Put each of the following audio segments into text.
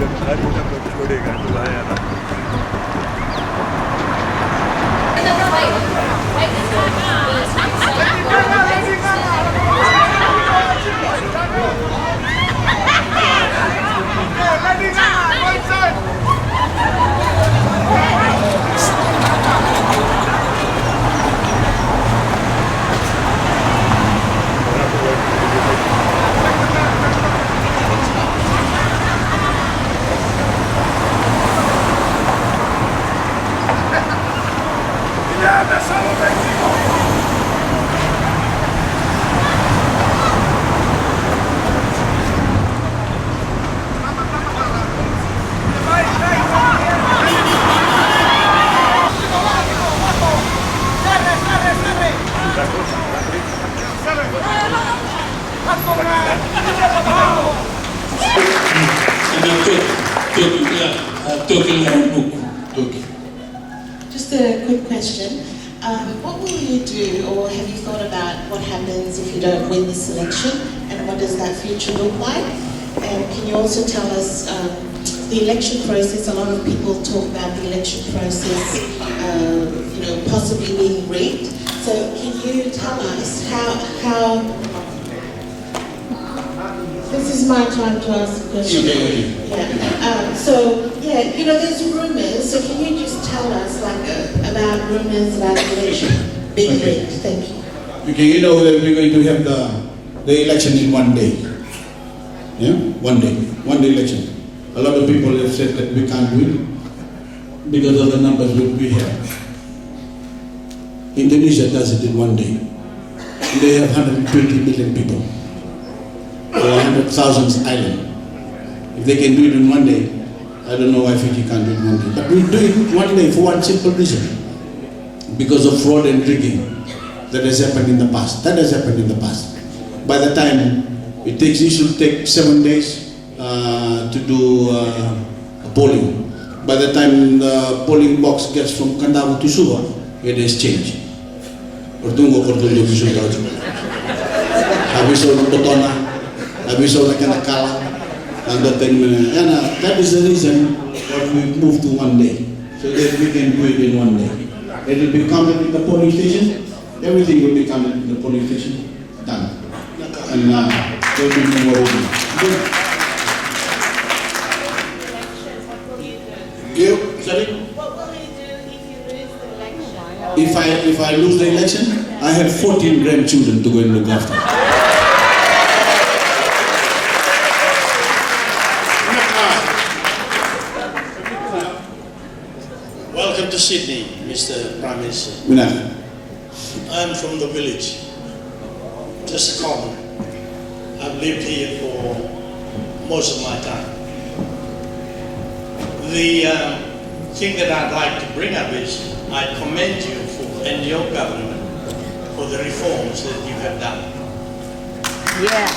जब छोड़ेगा तो आया ना। Just a quick question. What will you do, or have you thought about what happens if you don't win this election, and what does that future look like? And can you also tell us the election process? A lot of people talk about the election process, possibly being rigged. So can you tell us how this is my time to ask a question. There's rumors. So can you just tell us, about rumors about the election being rigged? Thank you. Okay, you know that we're going to have the election in one day. Yeah, one day election. A lot of people have said that we can't do it because of the numbers that we have. Indonesia does it in one day. They have 120 million people. Or 100,000 island. If they can do it in one day, I don't know why Fiji can't do it in one day. But we do it in one day for one simple reason. Because of fraud and rigging that has happened in the past. That has happened in the past. By the time it should take 7 days to do polling. By the time the polling box gets from Kandavu to Suva, it has changed. Abiso na kanakala, and that is the reason why we moved to one day, so that we can do it in one day. It will be counted in the polling station. Everything will be counted in the polling station. Done. And there will be no more voting. Sorry? What will you do if you lose the election? If I lose the election, I have 14 grandchildren to go and look after. Welcome to Sydney, Mr. Prime Minister. I'm from the village, just a common. I've lived here for most of my time. The thing that I'd like to bring up is I commend you and your government for the reforms that you have done. Yeah.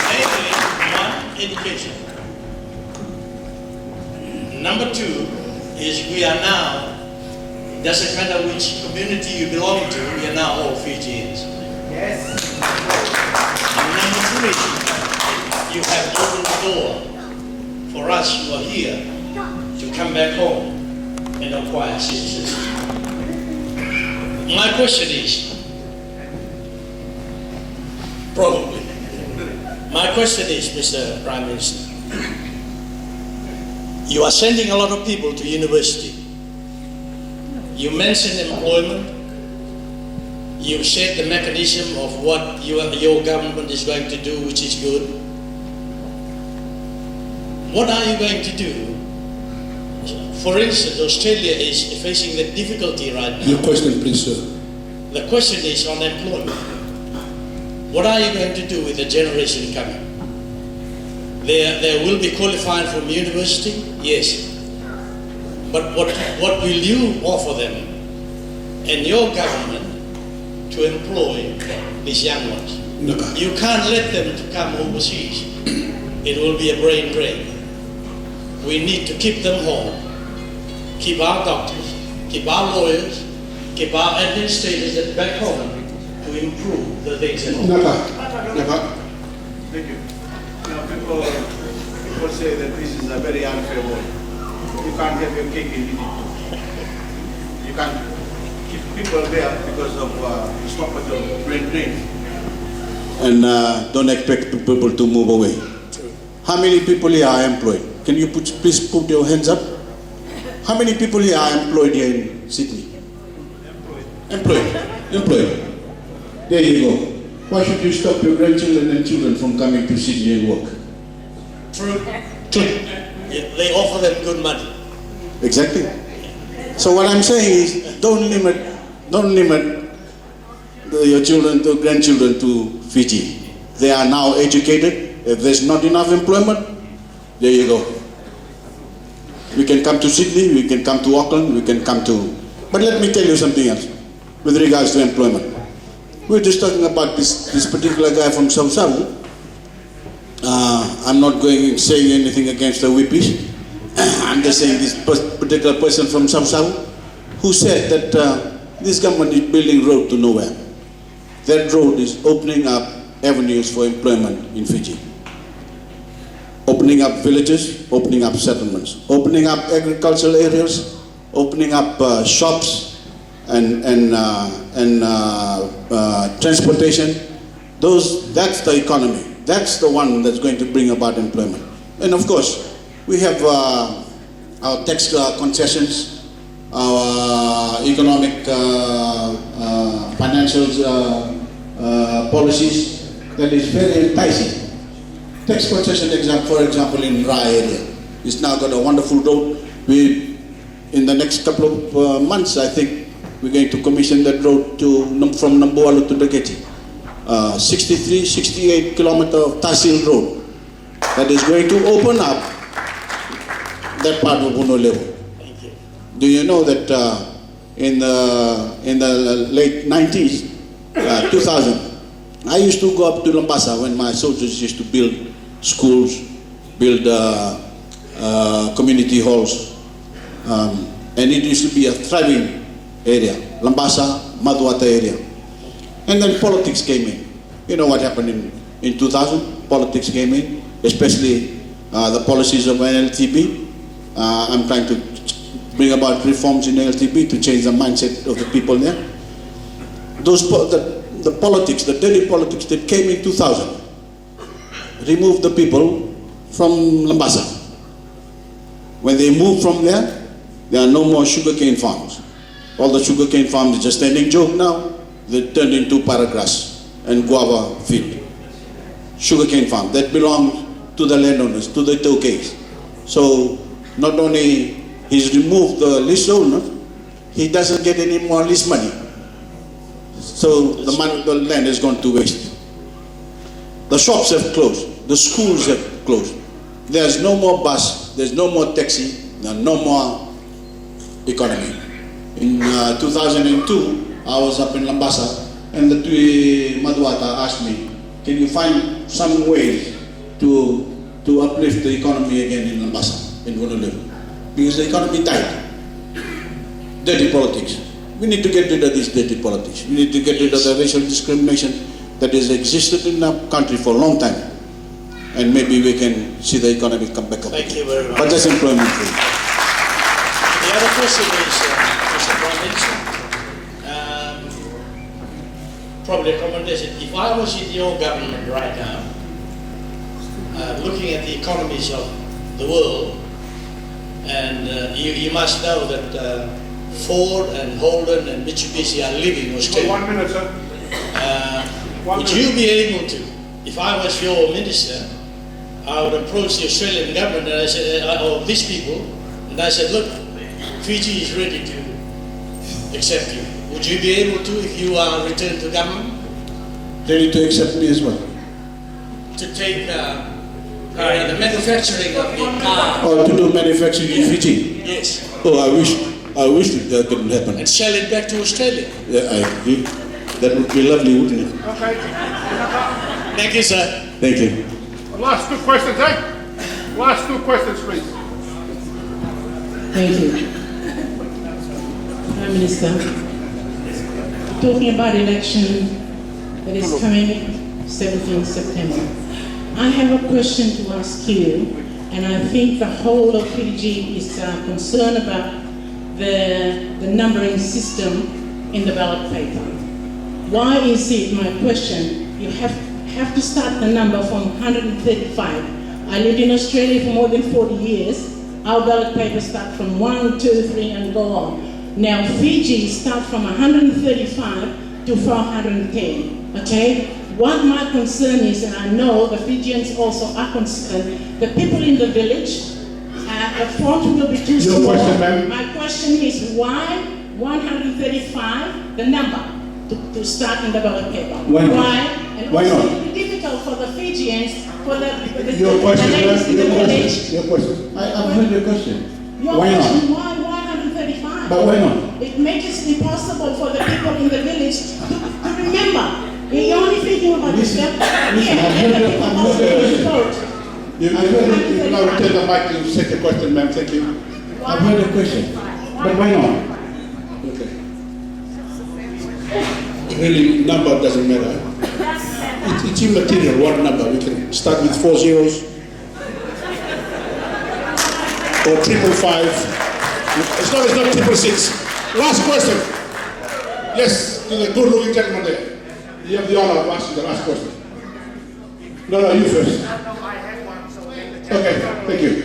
Mainly, one, education. Number two is we are now, doesn't matter which community you belong to, we are now all Fijians. Yes. And number three, you have opened the door for us who are here to come back home and acquire citizenship. My question is, my question is, Mr. Prime Minister, you are sending a lot of people to university. You mentioned employment. You said the mechanism of what your government is going to do, which is good. What are you going to do? For instance, Australia is facing the difficulty right now. Your question, please, sir. The question is on employment. What are you going to do with the generation coming? They will be qualifying from university, yes. But what will you offer them and your government to employ these young ones? You can't let them to come overseas. It will be a brain drain. We need to keep them home, keep our doctors, keep our lawyers, keep our administrators at back home to improve the things at home. Thank you. Now, before people say that this is a very unfair world. You can't have your cake and eat it too. You can't keep people there because of stop at your brain drain. And don't expect people to move away. True. How many people here are employed? Can you please put your hands up? How many people here are employed here in Sydney? Employed. There you go. Why should you stop your grandchildren and children from coming to Sydney and work? True. Yeah, they offer them good money. Exactly. So what I'm saying is, don't limit your children to grandchildren to Fiji. They are now educated. If there's not enough employment, there you go. We can come to Sydney, we can come to Auckland, we can come to... But let me tell you something else with regards to employment. We're just talking about this particular guy from South Savu. I'm not saying anything against the Whippies. I'm just saying this particular person from South Savu who said that this government is building road to nowhere. That road is opening up avenues for employment in Fiji. Opening up villages, opening up settlements, opening up agricultural areas, opening up shops and transportation. That's the economy. That's the one that's going to bring about employment. And of course, we have our tax concessions, our economic financial policies that is very enticing. Tax concession for example, in Ra area, it's now got a wonderful road. In the next couple of months, I think we're going to commission that road from Nambualu to Dageti. 63, 68 kilometer of Tahsil road that is going to open up that part of Honolulu. Thank you. Do you know that in the late 90s, 2000, I used to go up to Lambasa when my soldiers used to build schools, build community halls, and it used to be a thriving area, Lambasa, Madhuata area. And then politics came in. You know what happened in 2000? Politics came in, especially the policies of NLTP. I'm trying to bring about reforms in NLTP to change the mindset of the people there. The politics, the dirty politics that came in 2000, removed the people from Lambasa. When they moved from there are no more sugarcane farms. All the sugarcane farms are just standing joke now. They turned into paragrass and guava field. Sugarcane farm that belongs to the landowners, to the Tokais. So not only he's removed the lease owner, he doesn't get any more lease money. So the land has gone to waste. The shops have closed. The schools have closed. There's no more bus. There's no more taxi. There's no more economy. In 2002, I was up in Lambasa, and the Tui Madhuata asked me, can you find some ways to uplift the economy again in Lambasa, in Honolulu? Because the economy died. Dirty politics. We need to get rid of this dirty politics. We need to get rid of the racial discrimination that has existed in our country for a long time. And maybe we can see the economy come back up. Thank you very much. But that's employment free. The other question is, Mr. Prime Minister, probably a recommendation. If I was in your government right now, looking at the economies of the world, and you must know that Ford and Holden and Mitsubishi are leaving Australia. 1 minute, sir. Would you be able to, if I was your minister, I would approach the Australian government and I said, or these people, and I said, look, Fiji is ready to accept you. Would you be able to, if you are returned to government? Ready to accept me as well? To take the manufacturing of the car. Or to do manufacturing in Fiji? Yes. Oh, I wish that couldn't happen. And sell it back to Australia. Yeah, I agree. That would be lovely, wouldn't it? Okay. Thank you, sir. Thank you. Last two questions, eh? Last two questions, please. Thank you. Prime Minister, talking about election that is coming 17th September, I have a question to ask you and I think the whole of Fiji is concerned about the numbering system in the ballot paper. Why is it, my question, you have to start the number from 135. I lived in Australia for more than 40 years. Our ballot papers start from 1, 2, 3 and go on. Now Fiji start from 135 to 410, okay? What my concern is, and I know the Fijians also are concerned, the people in the village, the font will be too small. Your question, ma'am? My question is why 135, the number, to start in the ballot paper? Why not? Why? And Why also not? it will be difficult for the Fijians, for the Your question, ladies in the ma'am? village. Your question. I've heard your question. Your Why question, not? why 135? But why not? It makes it impossible for the people in the village to remember. You're only thinking about Listen, yourself. listen, I've heard your- I've heard your question. vote. You now take the mic to take the question, ma'am. Thank you. I've heard your question. But why not? Okay. Really, number doesn't matter. It's immaterial what number. We can start with 4 zeros or 555. As long as not 666. Last question. Yes, to the good-looking gentleman there. You have the honor of asking the last question. No, you first. Okay, thank you.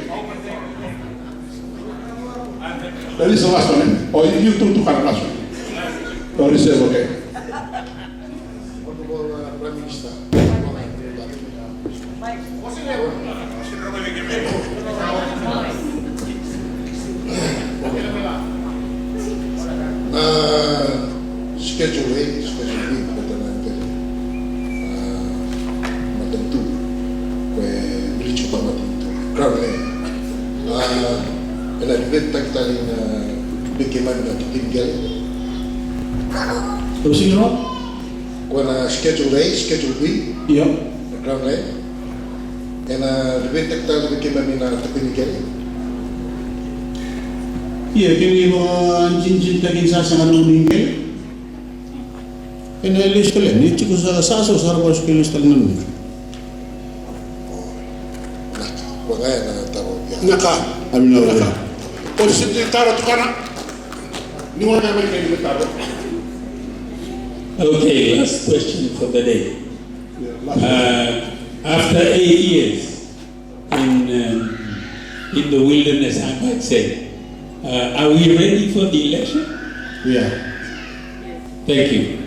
This is the last one, eh? Or you two took the last one? Or this is okay? Honorable Prime Minister. Schedule A, Schedule B, kata natin. Matentu. Kwe beli coba matentu. Crown A. And I read tagtaling bagaimana tinggal. Terus ini no? Kung Schedule A, Schedule B, Iya. Crown A. And read tagtaling bagaimana tinggal. Iya, kini mo cincin tagin sa sangan meninggal. Ini list kalian, ini cukup sa harus kilos kalian. Wagaya na taro. Naka. Amin na. O si Taro Tukana. Ni mo na may kayo taro. Okay, last question for the day. After 8 years in the wilderness, I might say, are we ready for the election? Iya. Thank you.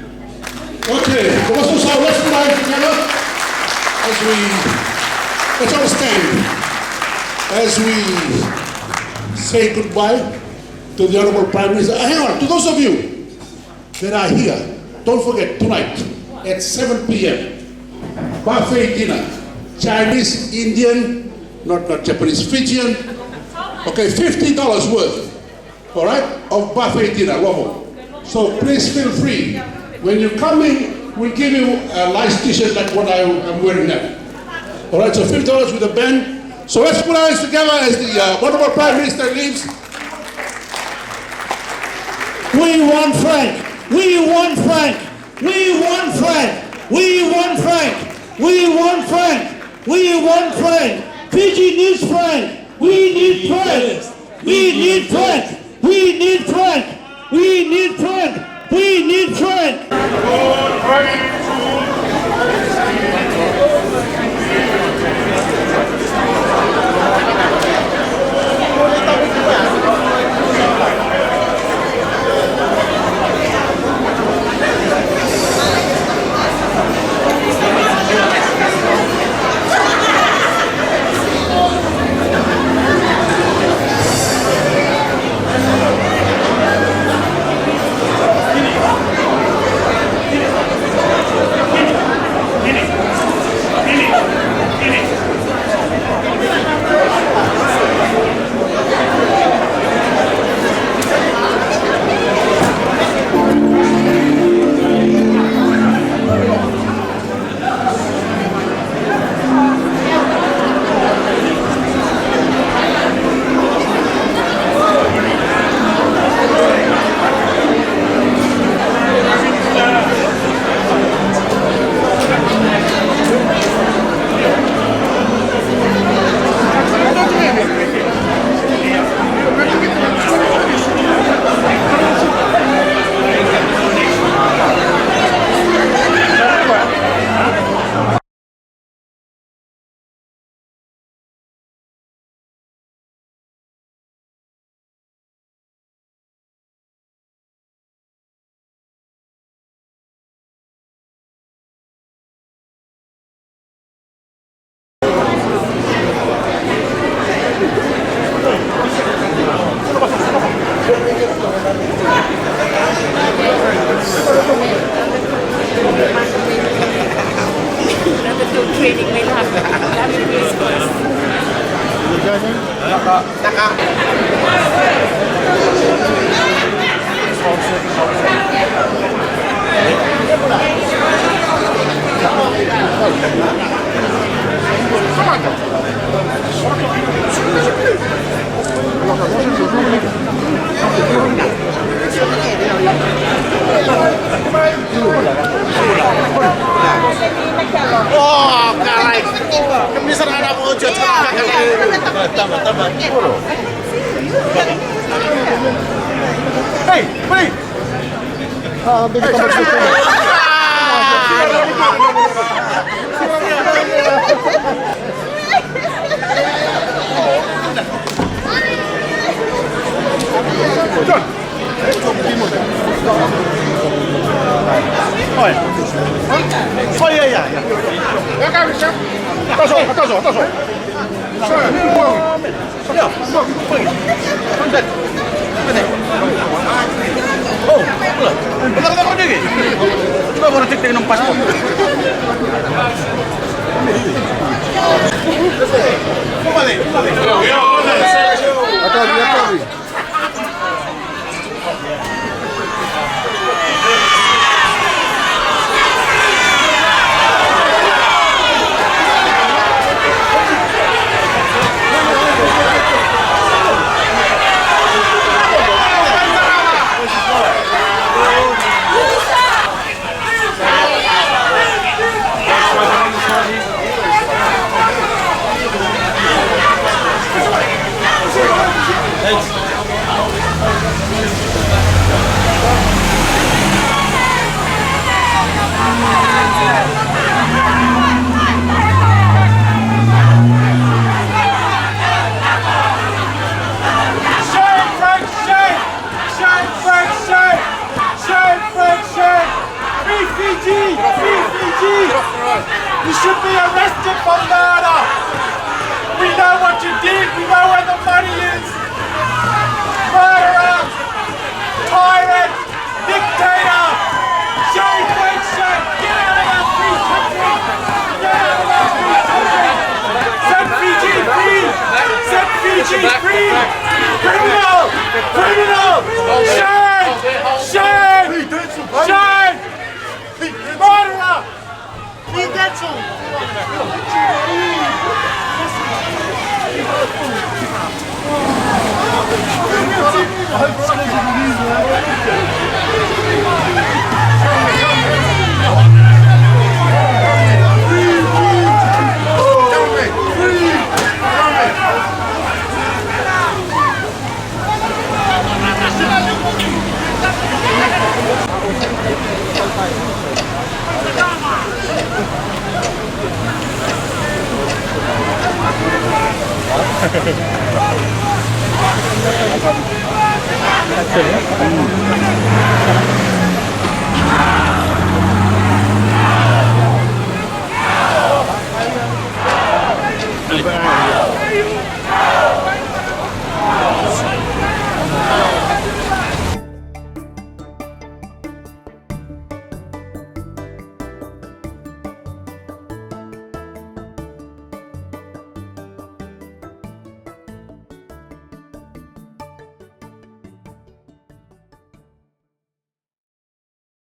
Okay, let's put our hands together let's all stand as we say goodbye to the Honorable Prime Minister. Hang on, to those of you that are here, don't forget tonight at 7 p.m. buffet dinner, Chinese, Indian, not Japanese, Fijian. Okay, $50 worth, all right, of buffet dinner, Lomo. So please feel free. When you come in, we'll give you a nice t-shirt like what I'm wearing now. All right, so $50 with a band. So let's put our hands together as the Honorable Prime Minister leaves. We want Frank. We want Frank. We want Frank. We want Frank. We want Frank. We want Frank. Fiji needs Frank. We need Frank. We need Frank. We need Frank. We need Frank. We need Frank. Oh, carai! Kemisan anak mau jual Hey, beli! Oh iya iya iya. Ya kan bisa. Tahu. Saya buang. Ya, buang. Konten. Oh, betul. Betul kau lagi. Coba baru cek dengan paspor. Kembali. Atau. You should be arrested for murder! We know what you did, we know where the money is! Murderer! Tyrant! Dictator! Shame, wait, shame! Get out of our free country! Get out of our free country! Set Fiji free! Set Fiji free! Criminal! Criminal! Shame! Shame! Shame! Murderer!